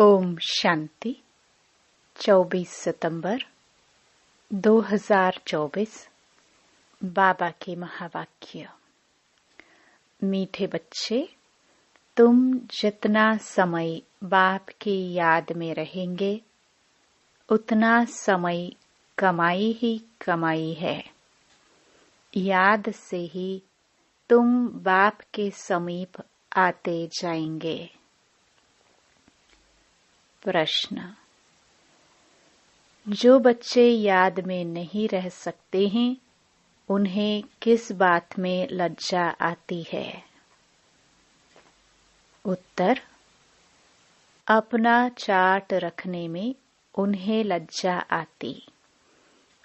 ओम शांति। 24 सितंबर 2024। बाबा के महावाक्य। मीठे बच्चे, तुम जितना समय बाप की याद में रहेंगे उतना समय कमाई ही कमाई है। याद से ही तुम बाप के समीप आते जाएंगे। प्रश्न। जो बच्चे याद में नहीं रह सकते हैं उन्हें किस बात में लज्जा आती है? उत्तर। अपना चार्ट रखने में उन्हें लज्जा आती।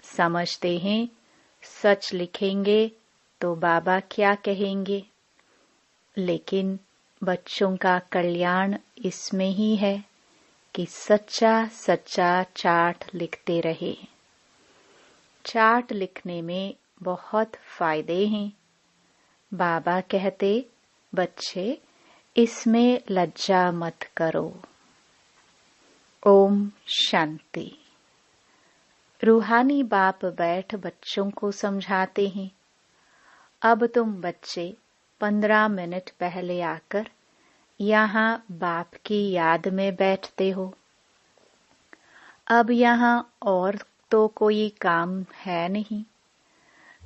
समझते हैं सच लिखेंगे तो बाबा क्या कहेंगे, लेकिन बच्चों का कल्याण इसमें ही है कि सच्चा सच्चा चार्ट लिखते रहे। चार्ट लिखने में बहुत फायदे हैं। बाबा कहते, बच्चे इसमें लज्जा मत करो। ओम शांति। रूहानी बाप बैठ बच्चों को समझाते हैं। अब तुम बच्चे 15 मिनट पहले आकर यहाँ बाप की याद में बैठते हो। अब यहाँ और तो कोई काम है नहीं,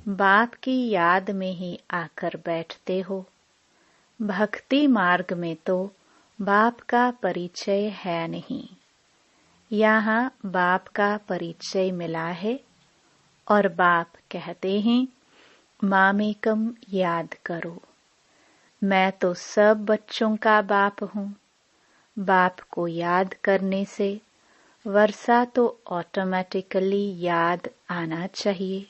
बाप की याद में ही आकर बैठते हो। भक्ति मार्ग में तो बाप का परिचय है नहीं। यहाँ बाप का परिचय मिला है और बाप कहते हैं मामेकम याद करो। मैं तो सब बच्चों का बाप हूँ। बाप को याद करने से वर्षा तो ऑटोमेटिकली याद आना चाहिए।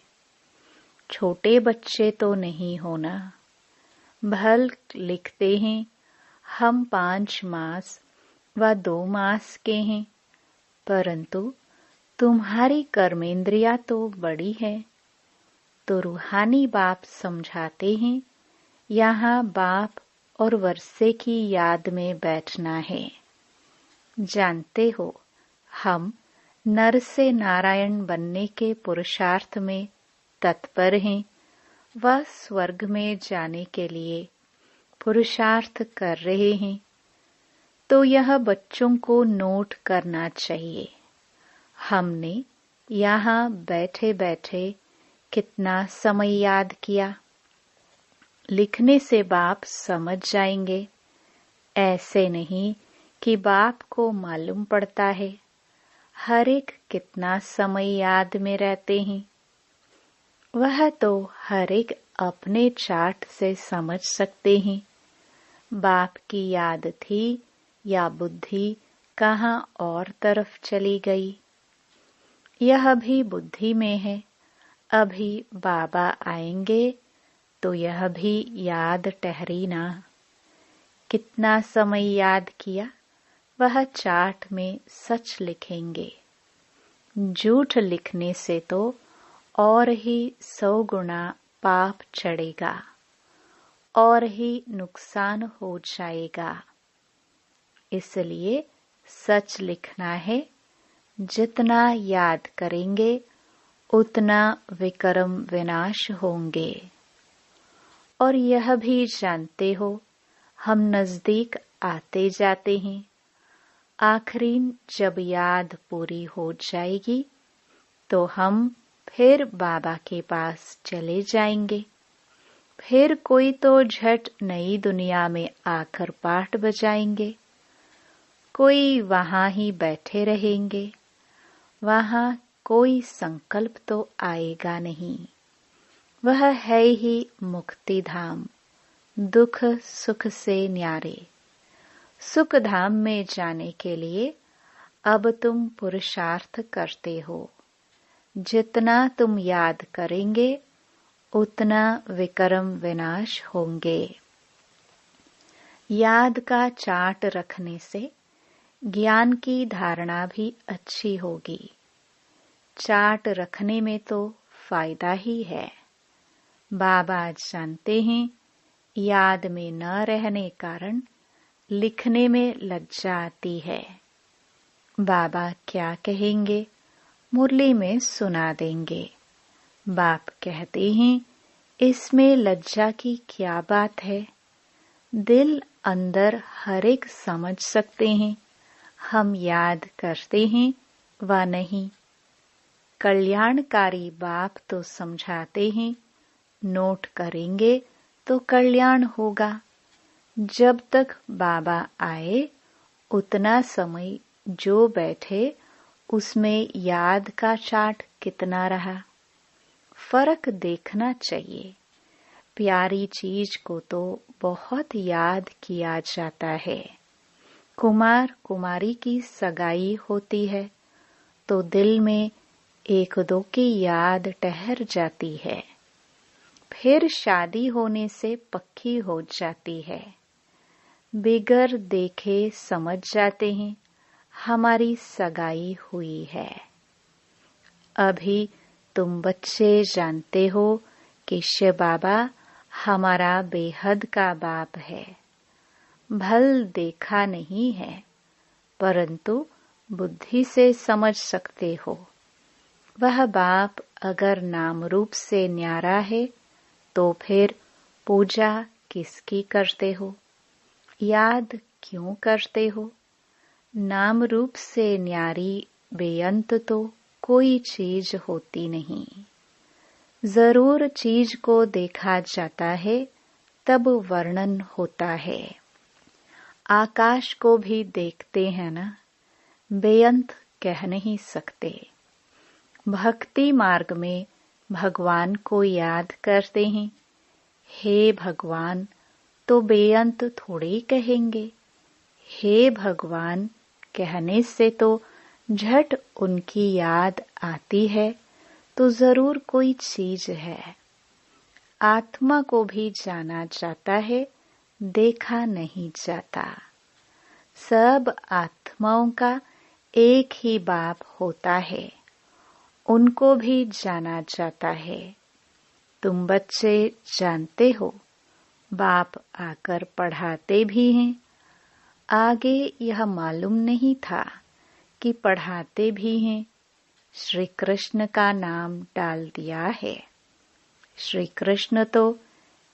छोटे बच्चे तो नहीं होना। भल लिखते हैं हम 5 मास व 2 मास के हैं, परंतु तुम्हारी कर्मेंद्रिया तो बड़ी है। तो रूहानी बाप समझाते हैं यहाँ बाप और वर्षे की याद में बैठना है। जानते हो हम नर से नारायण बनने के पुरुषार्थ में तत्पर हैं व स्वर्ग में जाने के लिए पुरुषार्थ कर रहे हैं। तो यह बच्चों को नोट करना चाहिए। हमने यहाँ बैठे बैठे कितना समय याद किया। लिखने से बाप समझ जाएंगे। ऐसे नहीं कि बाप को मालूम पड़ता है हर एक कितना समय याद में रहते हैं। वह तो हर एक अपने चार्ट से समझ सकते हैं बाप की याद थी या बुद्धि कहाँ और तरफ चली गई। यह भी बुद्धि में है। अभी बाबा आएंगे तो यह भी याद ठहरी ना। कितना समय याद किया वह चार्ट में सच लिखेंगे। झूठ लिखने से तो और ही 100 गुना पाप चढ़ेगा और ही नुकसान हो जाएगा। इसलिए सच लिखना है। जितना याद करेंगे उतना विक्रम विनाश होंगे। और यह भी जानते हो हम नजदीक आते जाते हैं। आखिरी जब याद पूरी हो जाएगी तो हम फिर बाबा के पास चले जाएंगे। फिर कोई तो झट नई दुनिया में आकर पाठ बजाएंगे, कोई वहां ही बैठे रहेंगे। वहां कोई संकल्प तो आएगा नहीं। वह है ही मुक्ति धाम, दुख सुख से न्यारे। सुख धाम में जाने के लिए अब तुम पुरुषार्थ करते हो। जितना तुम याद करेंगे उतना विक्रम विनाश होंगे। याद का चार्ट रखने से ज्ञान की धारणा भी अच्छी होगी। चार्ट रखने में तो फायदा ही है। बाबा जानते हैं याद में न रहने कारण लिखने में लज्जा आती है। बाबा क्या कहेंगे मुरली में सुना देंगे। बाप कहते हैं, इसमें लज्जा की क्या बात है। दिल अंदर हर एक समझ सकते हैं, हम याद करते हैं व नहीं। कल्याणकारी बाप तो समझाते हैं, नोट करेंगे तो कल्याण होगा। जब तक बाबा आए उतना समय जो बैठे उसमें याद का चार्ट कितना रहा, फर्क देखना चाहिए। प्यारी चीज को तो बहुत याद किया जाता है। कुमार कुमारी की सगाई होती है तो दिल में एक दो की याद ठहर जाती है, फिर शादी होने से पक्की हो जाती है। बिगर देखे समझ जाते हैं हमारी सगाई हुई है। अभी तुम बच्चे जानते हो कि शिव बाबा हमारा बेहद का बाप है। भल देखा नहीं है परंतु बुद्धि से समझ सकते हो। वह बाप अगर नाम रूप से न्यारा है तो फिर पूजा किसकी करते हो, याद क्यों करते हो। नाम रूप से न्यारी बेअंत तो कोई चीज होती नहीं। जरूर चीज को देखा जाता है तब वर्णन होता है। आकाश को भी देखते हैं ना, बेअंत कह नहीं सकते। भक्ति मार्ग में भगवान को याद करते हैं, हे भगवान, तो बेअंत थोड़े कहेंगे। हे भगवान कहने से तो झट उनकी याद आती है, तो जरूर कोई चीज है। आत्मा को भी जाना जाता है, देखा नहीं जाता। सब आत्माओं का एक ही बाप होता है, उनको भी जाना जाता है। तुम बच्चे जानते हो, बाप आकर पढ़ाते भी हैं। आगे यह मालूम नहीं था कि पढ़ाते भी हैं। श्री कृष्ण का नाम डाल दिया है। श्री कृष्ण तो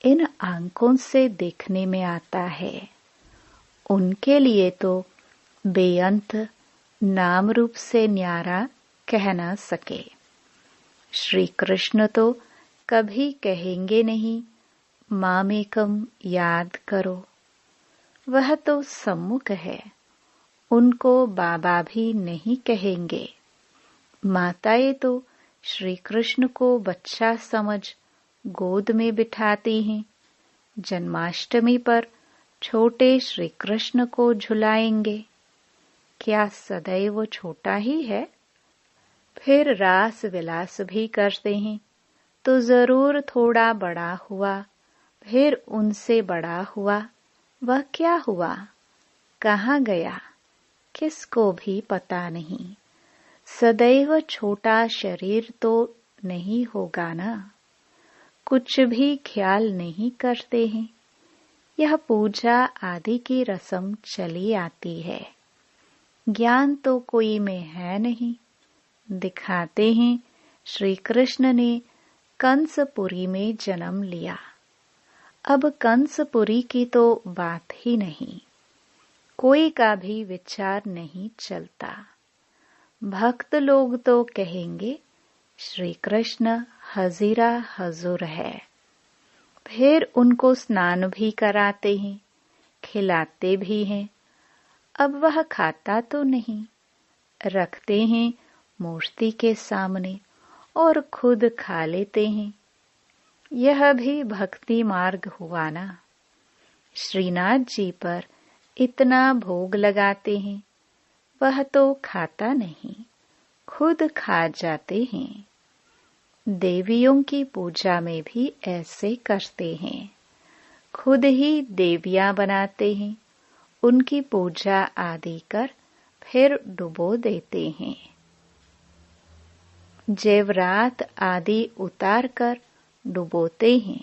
इन आंखों से देखने में आता है, उनके लिए तो बेअंत नाम रूप से न्यारा कह ना सके। श्री कृष्ण तो कभी कहेंगे नहीं मामेकम याद करो, वह तो सम्मुख है, उनको बाबा भी नहीं कहेंगे। माताएं तो श्री कृष्ण को बच्चा समझ गोद में बिठाती हैं। जन्माष्टमी पर छोटे श्री कृष्ण को झुलाएंगे, क्या सदैव छोटा ही है। फिर रास विलास भी करते हैं तो जरूर थोड़ा बड़ा हुआ, फिर उनसे बड़ा हुआ। वह क्या हुआ, कहाँ गया, किसको भी पता नहीं। सदैव छोटा शरीर तो नहीं होगा ना। कुछ भी ख्याल नहीं करते हैं। यह पूजा आदि की रस्म चली आती है। ज्ञान तो कोई में है नहीं। दिखाते हैं श्री कृष्ण ने कंसपुरी में जन्म लिया। अब कंसपुरी की तो बात ही नहीं, कोई का भी विचार नहीं चलता। भक्त लोग तो कहेंगे श्री कृष्ण हजीरा हजूर है। फिर उनको स्नान भी कराते हैं, खिलाते भी हैं। अब वह खाता तो नहीं, रखते हैं मूर्ति के सामने और खुद खा लेते हैं। यह भी भक्ति मार्ग हुआ ना। श्रीनाथ जी पर इतना भोग लगाते हैं, वह तो खाता नहीं, खुद खा जाते हैं। देवियों की पूजा में भी ऐसे करते हैं, खुद ही देवियां बनाते हैं, उनकी पूजा आदि कर फिर डुबो देते हैं। जेवरात आदि उतार कर डुबोते हैं,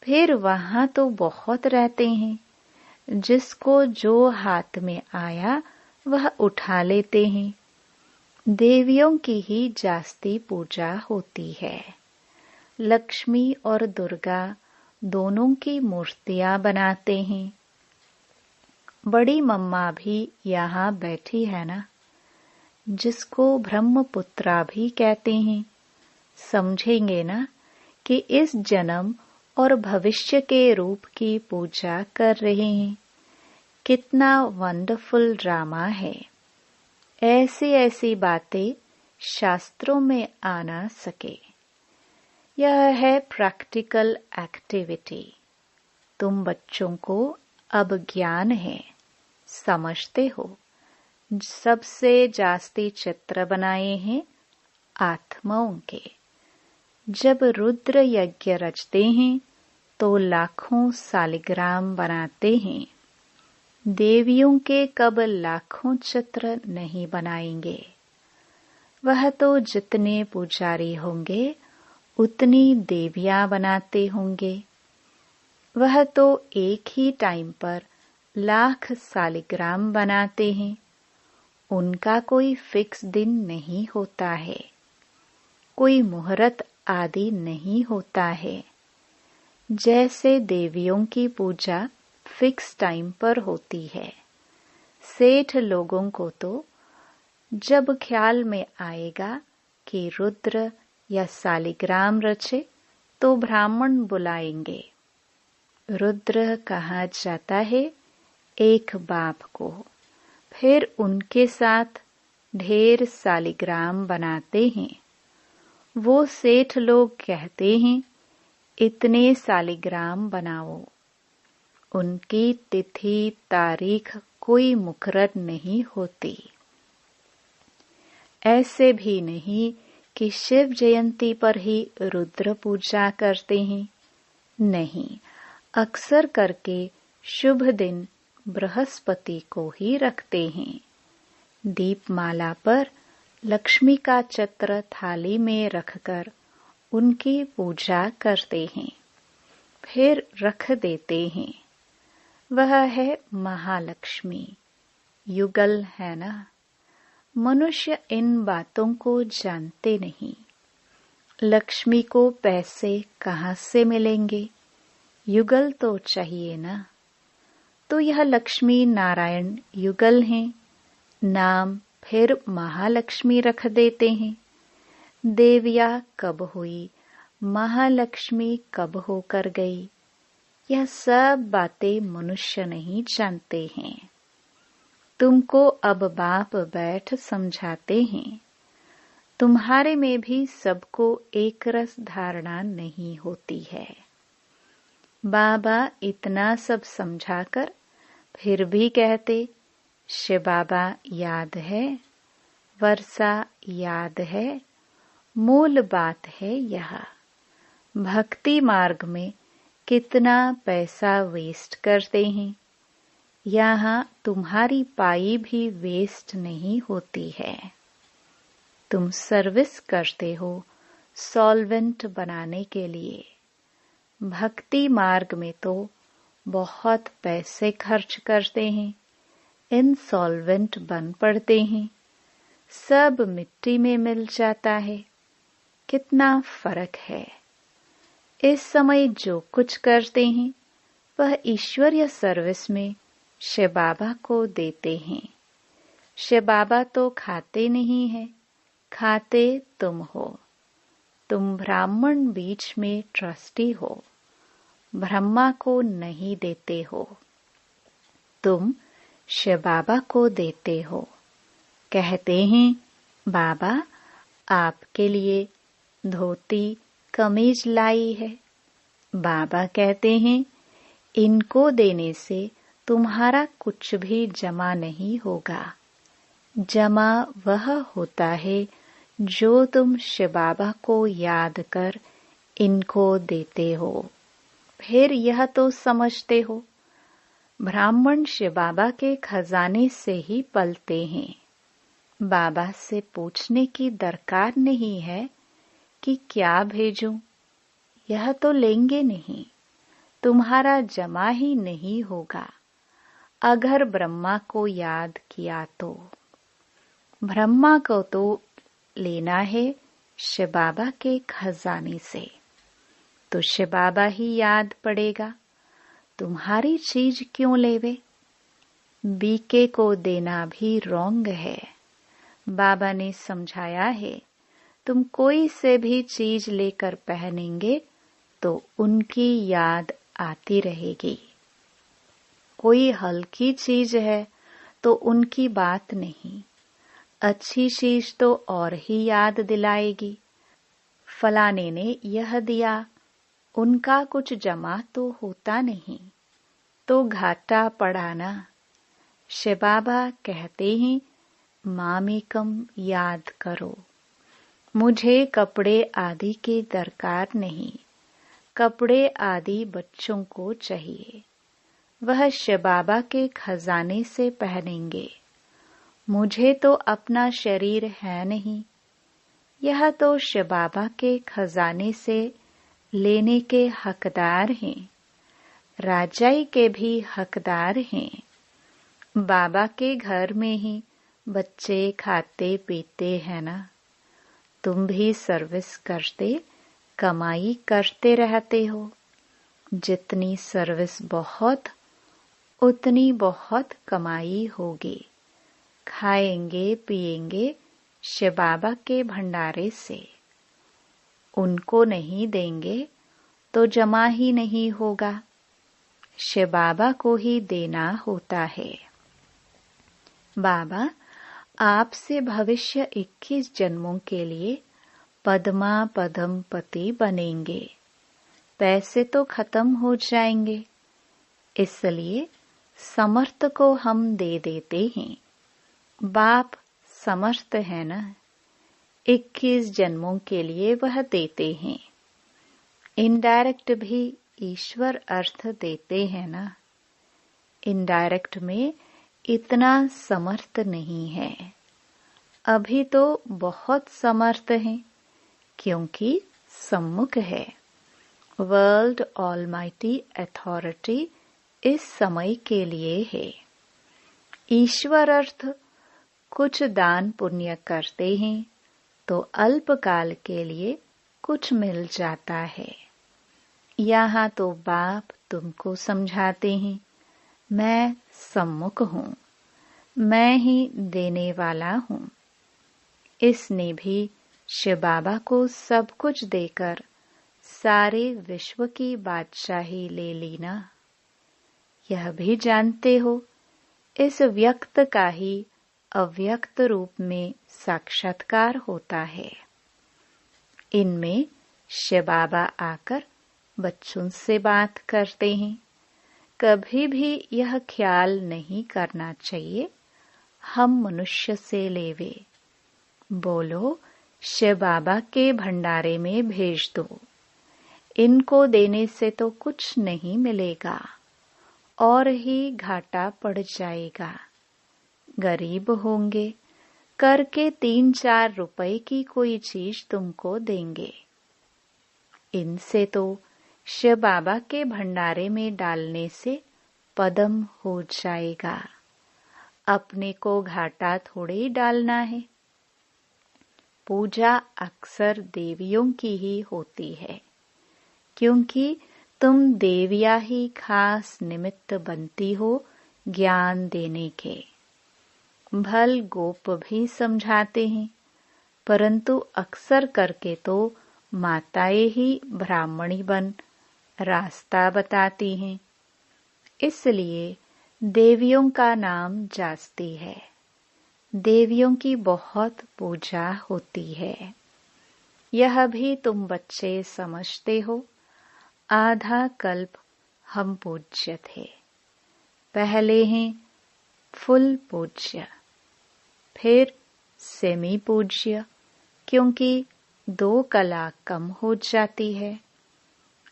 फिर वहां तो बहुत रहते हैं। जिसको जो हाथ में आया वह उठा लेते हैं, देवियों की ही जास्ती पूजा होती है। लक्ष्मी और दुर्गा दोनों की मूर्तियां बनाते हैं। बड़ी मम्मा भी यहाँ बैठी है ना, जिसको ब्रह्मपुत्रा भी कहते हैं। समझेंगे ना कि इस जन्म और भविष्य के रूप की पूजा कर रहे हैं। कितना वंडरफुल ड्रामा है। ऐसी ऐसी बातें शास्त्रों में आ ना सके। यह है प्रैक्टिकल एक्टिविटी। तुम बच्चों को अब ज्ञान है, समझते हो। सबसे जास्ती चित्र बनाए हैं आत्माओं के। जब रुद्र यज्ञ रचते हैं तो लाखों सालिग्राम बनाते हैं। देवियों के कब लाखों चित्र नहीं बनाएंगे। वह तो जितने पुजारी होंगे उतनी देवियां बनाते होंगे। वह तो एक ही टाइम पर लाख सालिग्राम बनाते हैं। उनका कोई फिक्स दिन नहीं होता है, कोई मुहूर्त आदि नहीं होता है। जैसे देवियों की पूजा फिक्स टाइम पर होती है। सेठ लोगों को तो जब ख्याल में आएगा कि रुद्र या सालिग्राम रचे तो ब्राह्मण बुलाएंगे। रुद्र कहा जाता है एक बाप को। फिर उनके साथ ढेर सालिग्राम बनाते हैं। वो सेठ लोग कहते हैं इतने सालिग्राम बनाओ। उनकी तिथि तारीख कोई मुकर्रर नहीं होती। ऐसे भी नहीं कि शिव जयंती पर ही रुद्र पूजा करते हैं। नहीं, अक्सर करके शुभ दिन बृहस्पति को ही रखते हैं। दीपमाला पर लक्ष्मी का चित्र थाली में रखकर उनकी पूजा करते हैं, फिर रख देते हैं। वह है महालक्ष्मी। युगल है ना। मनुष्य इन बातों को जानते नहीं। लक्ष्मी को पैसे कहाँ से मिलेंगे? युगल तो चाहिए ना। तो यह लक्ष्मी नारायण युगल हैं। नाम फिर महालक्ष्मी रख देते हैं। देविया कब हुई, महालक्ष्मी कब होकर गई, यह सब बातें मनुष्य नहीं जानते हैं। तुमको अब बाप बैठ समझाते हैं। तुम्हारे में भी सबको एक रस धारणा नहीं होती है। बाबा इतना सब समझाकर फिर भी कहते शिव बाबा याद है, वर्षा याद है। मूल बात है यह। भक्ति मार्ग में कितना पैसा वेस्ट करते हैं। यहाँ तुम्हारी पाई भी वेस्ट नहीं होती है। तुम सर्विस करते हो सॉल्वेंट बनाने के लिए। भक्ति मार्ग में तो बहुत पैसे खर्च करते हैं, इनसॉल्वेंट बन पड़ते हैं। सब मिट्टी में मिल जाता है। कितना फर्क है। इस समय जो कुछ करते हैं वह ईश्वरीय सर्विस में शिव बाबा को देते हैं। शिव बाबा तो खाते नहीं है, खाते तुम हो। तुम ब्राह्मण बीच में ट्रस्टी हो, ब्रह्मा को नहीं देते हो। तुम शिव बाबा को देते हो। कहते हैं बाबा आपके लिए धोती कमीज लाई है। बाबा कहते हैं इनको देने से तुम्हारा कुछ भी जमा नहीं होगा। जमा वह होता है जो तुम शिव बाबा को याद कर इनको देते हो। फिर यह तो समझते हो ब्राह्मण शिव बाबा के खजाने से ही पलते हैं। बाबा से पूछने की दरकार नहीं है कि क्या भेजूं। यह तो लेंगे नहीं। तुम्हारा जमा ही नहीं होगा अगर ब्रह्मा को याद किया तो। ब्रह्मा को तो लेना है शिव बाबा के खजाने से, तो शिव बाबा ही याद पड़ेगा। तुम्हारी चीज क्यों लेवे? बीके को देना भी रॉन्ग है। बाबा ने समझाया है, तुम कोई से भी चीज लेकर पहनेंगे तो उनकी याद आती रहेगी। कोई हल्की चीज है तो उनकी बात नहीं, अच्छी चीज तो और ही याद दिलाएगी। फलाने ने यह दिया, उनका कुछ जमा तो होता नहीं, तो घाटा पड़ाना। शिव बाबा कहते हैं, मामेकम याद करो। मुझे कपड़े आदि की दरकार नहीं, कपड़े आदि बच्चों को चाहिए। वह शिव बाबा के खजाने से पहनेंगे। मुझे तो अपना शरीर है नहीं, यह तो शिव बाबा के खजाने से लेने के हकदार हैं। राजाई के भी हकदार हैं। बाबा के घर में ही बच्चे खाते पीते हैं ना। तुम भी सर्विस करते, कमाई करते रहते हो। जितनी सर्विस बहुत, उतनी बहुत कमाई होगी। खाएंगे पिएंगे शिव बाबा के भंडारे से। उनको नहीं देंगे तो जमा ही नहीं होगा। शिव बाबा को ही देना होता है। बाबा आपसे भविष्य 21 जन्मों के लिए पद्मा पद्मपति बनेंगे। पैसे तो खत्म हो जाएंगे, इसलिए समर्थ को हम दे देते हैं। बाप समर्थ है ना, 21 जन्मों के लिए वह देते हैं। इनडायरेक्ट भी ईश्वर अर्थ देते हैं ना। इनडायरेक्ट में इतना समर्थ नहीं है। अभी तो बहुत समर्थ है, क्योंकि सम्मुख है। वर्ल्ड ऑलमाइटी अथॉरिटी इस समय के लिए है। ईश्वर अर्थ कुछ दान पुण्य करते हैं तो अल्पकाल के लिए कुछ मिल जाता है। यहाँ तो बाप तुमको समझाते हैं, मैं सम्मुख हूँ, मैं ही देने वाला हूँ। इसने भी शिव बाबा को सब कुछ देकर सारे विश्व की बादशाही ले ली ना। यह भी जानते हो, इस व्यक्त का ही अव्यक्त रूप में साक्षात्कार होता है। इनमें शिव बाबा आकर बच्चों से बात करते हैं। कभी भी यह ख्याल नहीं करना चाहिए हम मनुष्य से लेवे। बोलो शिव बाबा के भंडारे में भेज दो। इनको देने से तो कुछ नहीं मिलेगा और ही घाटा पड़ जाएगा। गरीब होंगे, करके 3-4 रुपए की कोई चीज तुमको देंगे। इनसे तो शिव बाबा के भंडारे में डालने से पद्म हो जाएगा। अपने को घाटा थोड़े डालना है। पूजा अक्सर देवियों की ही होती है, क्योंकि तुम देवियां ही खास निमित्त बनती हो ज्ञान देने के। भल गोप भी समझाते हैं, परंतु अक्सर करके तो माताएं ही ब्राह्मणी बन रास्ता बताती हैं। इसलिए देवियों का नाम जास्ती है। देवियों की बहुत पूजा होती है। यह भी तुम बच्चे समझते हो। आधा कल्प हम पूज्य थे, पहले हैं फुल पूज्य, फिर सेमी पूज्य, क्योंकि 2 कला कम हो जाती है।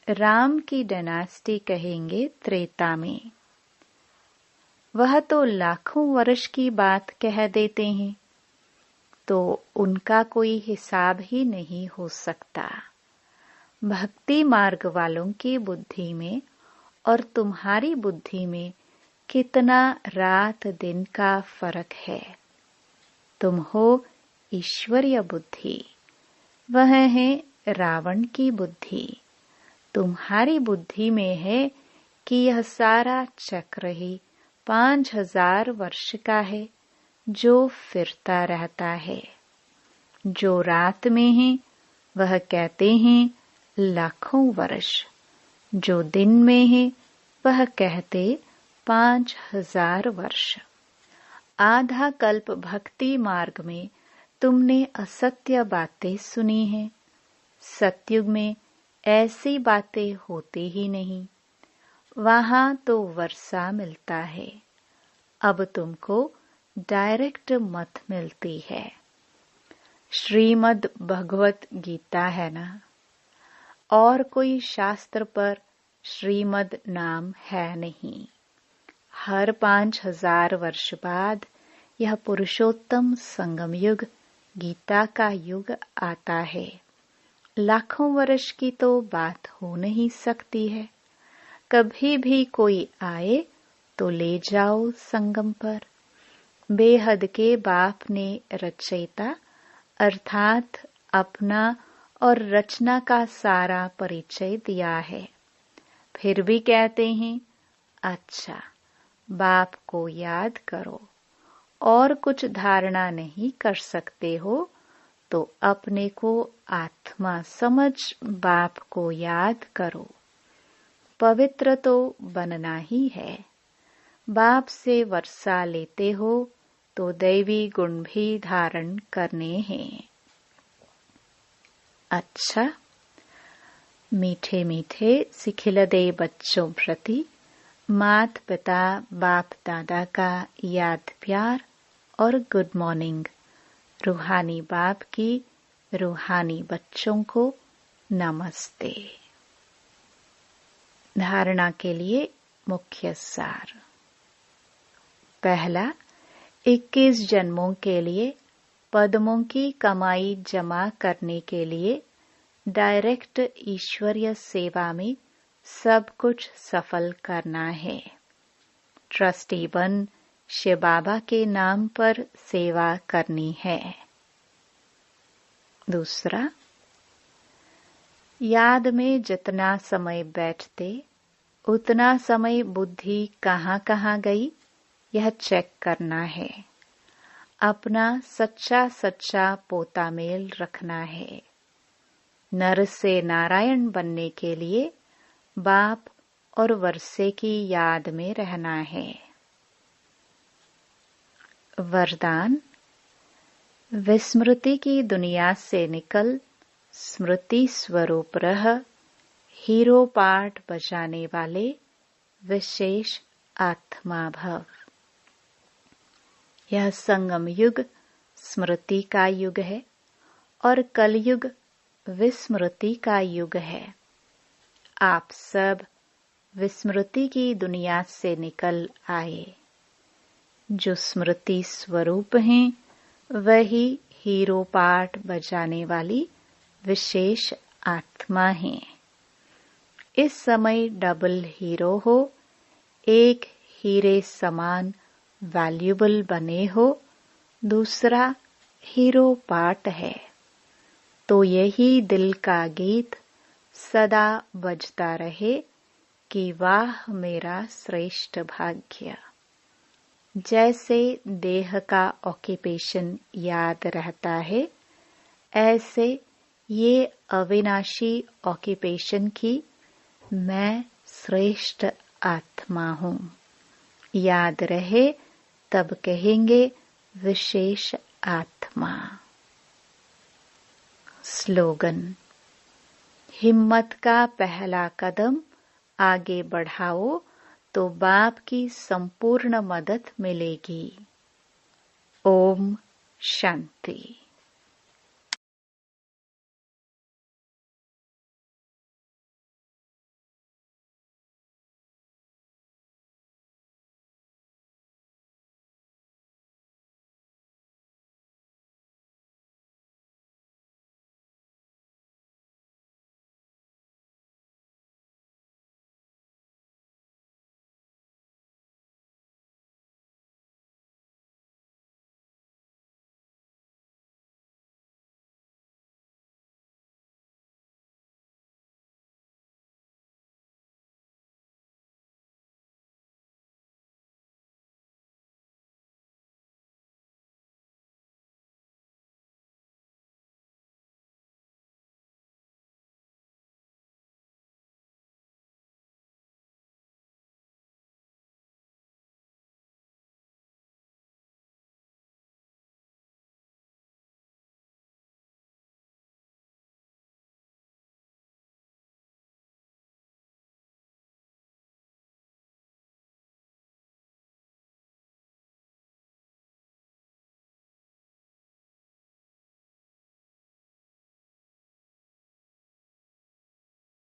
राम की डायनेस्टी कहेंगे त्रेता में। वह तो लाखों वर्ष की बात कह देते हैं, तो उनका कोई हिसाब ही नहीं हो सकता। भक्ति मार्ग वालों की बुद्धि में और तुम्हारी बुद्धि में कितना रात दिन का फर्क है। तुम हो ईश्वरीय बुद्धि, वह है रावण की बुद्धि। तुम्हारी बुद्धि में है कि यह सारा चक्र ही 5000 वर्ष का है जो फिरता रहता है। जो रात में है वह कहते हैं लाखों वर्ष, जो दिन में है वह कहते 5000 वर्ष। आधा कल्प भक्ति मार्ग में तुमने असत्य बातें सुनी हैं। सतयुग में ऐसी बातें होती ही नहीं, वहां तो वर्षा मिलता है। अब तुमको डायरेक्ट मत मिलती है। श्रीमद् भगवत गीता है ना, और कोई शास्त्र पर श्रीमद् नाम है नहीं। हर 5000 वर्ष बाद यह पुरुषोत्तम संगम युग, गीता का युग आता है। लाखों वर्ष की तो बात हो नहीं सकती है। कभी भी कोई आए तो ले जाओ संगम पर। बेहद के बाप ने रचयिता अर्थात अपना और रचना का सारा परिचय दिया है। फिर भी कहते हैं, अच्छा बाप को याद करो और कुछ धारणा नहीं कर सकते हो तो अपने को आत्मा समझ बाप को याद करो। पवित्र तो बनना ही है। बाप से वर्षा लेते हो तो दैवी गुण भी धारण करने हैं। अच्छा, मीठे मीठे सिखिलदे बच्चों प्रति मात पिता बाप दादा का याद प्यार और गुड मॉर्निंग। रूहानी बाप की रूहानी बच्चों को नमस्ते। धारणा के लिए मुख्य सार। पहला, 21 जन्मों के लिए पद्मों की कमाई जमा करने के लिए डायरेक्ट ईश्वरीय सेवा में सब कुछ सफल करना है। ट्रस्टी बन शिव बाबा के नाम पर सेवा करनी है। दूसरा, याद में जितना समय बैठते उतना समय बुद्धि कहाँ कहाँ गई यह चेक करना है। अपना सच्चा सच्चा पोता मेल रखना है। नर से नारायण बनने के लिए बाप और वर्षे की याद में रहना है। वरदान, विस्मृति की दुनिया से निकल स्मृति स्वरूप रह, हीरो पार्ट बजाने वाले विशेष आत्मा भव। यह संगम युग स्मृति का युग है और कलयुग विस्मृति का युग है। आप सब विस्मृति की दुनिया से निकल आए। जो स्मृति स्वरूप हैं वही हीरो पार्ट बजाने वाली विशेष आत्मा है। इस समय डबल हीरो हो, एक हीरे समान वैल्यूबल बने हो, दूसरा हीरो पार्ट है। तो यही दिल का गीत सदा बजता रहे कि वाह मेरा श्रेष्ठ भाग्य। जैसे देह का ऑक्यूपेशन याद रहता है, ऐसे ये अविनाशी ऑक्यूपेशन की मैं श्रेष्ठ आत्मा हूँ याद रहे, तब कहेंगे विशेष आत्मा। स्लोगन, हिम्मत का पहला कदम आगे बढ़ाओ तो बाप की संपूर्ण मदद मिलेगी। ओम शांति।